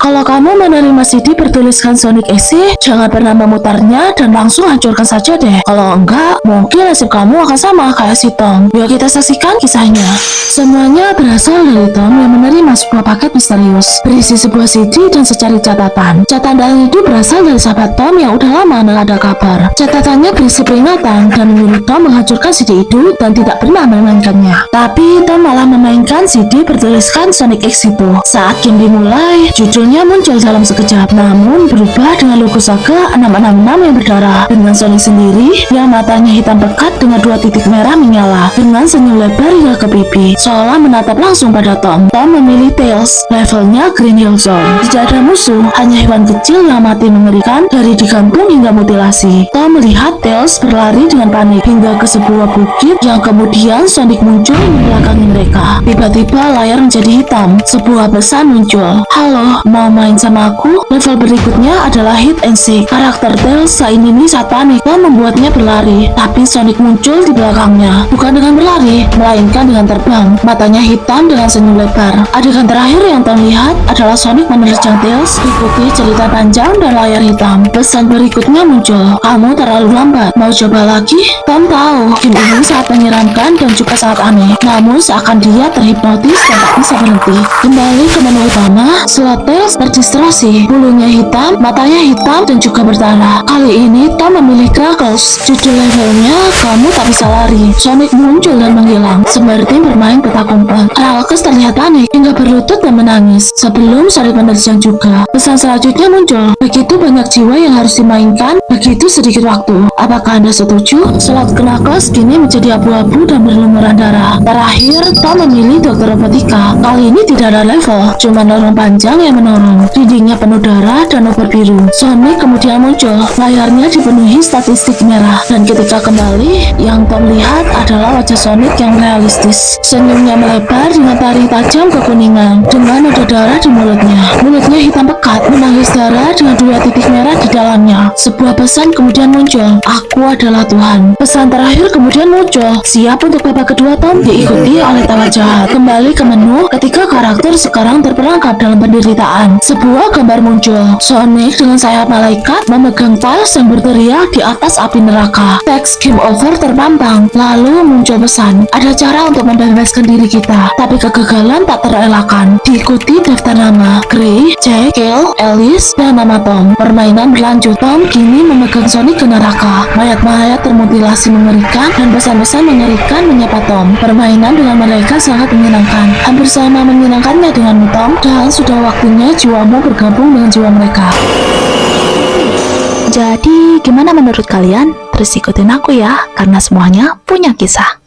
Kalau kamu menerima CD bertuliskan Sonic Exe, jangan pernah memutarnya dan langsung hancurkan saja deh. Kalau enggak, mungkin nasib kamu akan sama kayak si Tom. Yuk kita saksikan kisahnya. Semuanya berasal dari Tom yang menerima sebuah paket misterius berisi sebuah CD dan secari catatan. Catatan itu berasal dari sahabat Tom yang udah lama nggak ada kabar. Catatannya berisi peringatan dan menyuruh Tom menghancurkan CD itu dan tidak pernah memainkannya. Tapi Tom malah memainkan CD bertuliskan Sonic X itu. Saat game dimulai, judulnya muncul dalam sekejap, namun berubah dengan logo Saga 666 yang berdarah, dengan Sonic sendiri yang matanya hitam pekat dengan 2 titik merah menyala, dengan senyum lebar hingga ke pipi, seolah menatap langsung pada Tom. Tom memilih Tails, levelnya Green Hill Zone. Tidak ada musuh, hanya hewan kecil yang mati mengerikan dari digantung hingga mutilasi. Tom melihat Tails berlari dengan panik hingga ke sebuah bukit yang kemudian Sonic muncul membelakangi mereka. Tiba-tiba layar menjadi hitam. Sebuah pesan muncul. Halo, mau main sama aku? Level berikutnya adalah Hide and Seek. Karakter Tails saat ini saat panik dan membuatnya berlari. Tapi Sonic muncul di belakangnya. Bukan dengan berlari, melainkan dengan terbang. Matanya hitam dengan senyum lebar. Adegan terakhir yang Tom lihat adalah Sonic menerjang Tails, ikuti cerita panjang dan layar hitam. Pesan berikutnya muncul. Kamu terlalu lambat. Mau coba lagi? Tom tahu game ini sangat menyeramkan dan juga sangat aneh. Namun seakan dia terhipnotis dan tak bisa berhenti. Kembali ke menu utama, slot Tails terdistrasi. Bulunya hitam, matanya hitam dan juga berdarah. Kali ini Tom memilih Knuckles. Judul levelnya kamu tak bisa lari. Sonic muncul dan menghilang seperti bermain petak umpet. Knuckles terlihat panik hingga berlutut dan menangis sebelum Sonic menerjang juga. Pesan selanjutnya muncul. Begitu banyak jiwa yang harus dimainkan, begitu sedikit waktu. Apakah Anda setuju? Slot Knuckles kini menjadi abu-abu dan berlumuran darah. Terakhir, Tom memilih Dokter Robotika. Kali ini tidak ada level, cuma lorong panjang yang menorong. Dindingnya penuh darah dan obor biru. Sonic kemudian muncul. Layarnya dipenuhi statistik merah. Dan ketika kembali, yang Tom lihat adalah wajah Sonic yang realistis. Senyumnya melebar dengan taring tajam kekuningan. Dengan ada darah di mulutnya. Mulutnya hitam pekat, menangis darah dengan 2 titik merah di dalamnya. Sebuah pesan kemudian muncul. Aku adalah Tuhan. Pesan terakhir kemudian muncul. Siap untuk babak kedua Tom, diikuti oleh tawa jahat. Kembali ke menu, ketika karakter sekarang terperangkap dalam penderitaan. Sebuah gambar muncul. Sonic dengan sayap malaikat memegang Tails yang berteriak di atas api neraka. Teks game over terpampang. Lalu muncul pesan. Ada cara untuk membebaskan diri kita, tapi kegagalan tak terelakkan. Diikuti daftar nama. Gray, Jack, Kale, Alice, dan nama Tom. Permainan berlanjut. Tom kini memegang Sonic ke neraka. Mayat-mayat termutilasi mengerikan dan pesan-pesan mengerikan menyapa Tom. Permainan dengan mereka sangat menyenangkan. Hampir sama menyenangkannya denganmu Tom, dan sudah waktunya jiwamu bergabung dengan jiwa mereka. Jadi, gimana menurut kalian? Terus ikutin aku ya, karena semuanya punya kisah.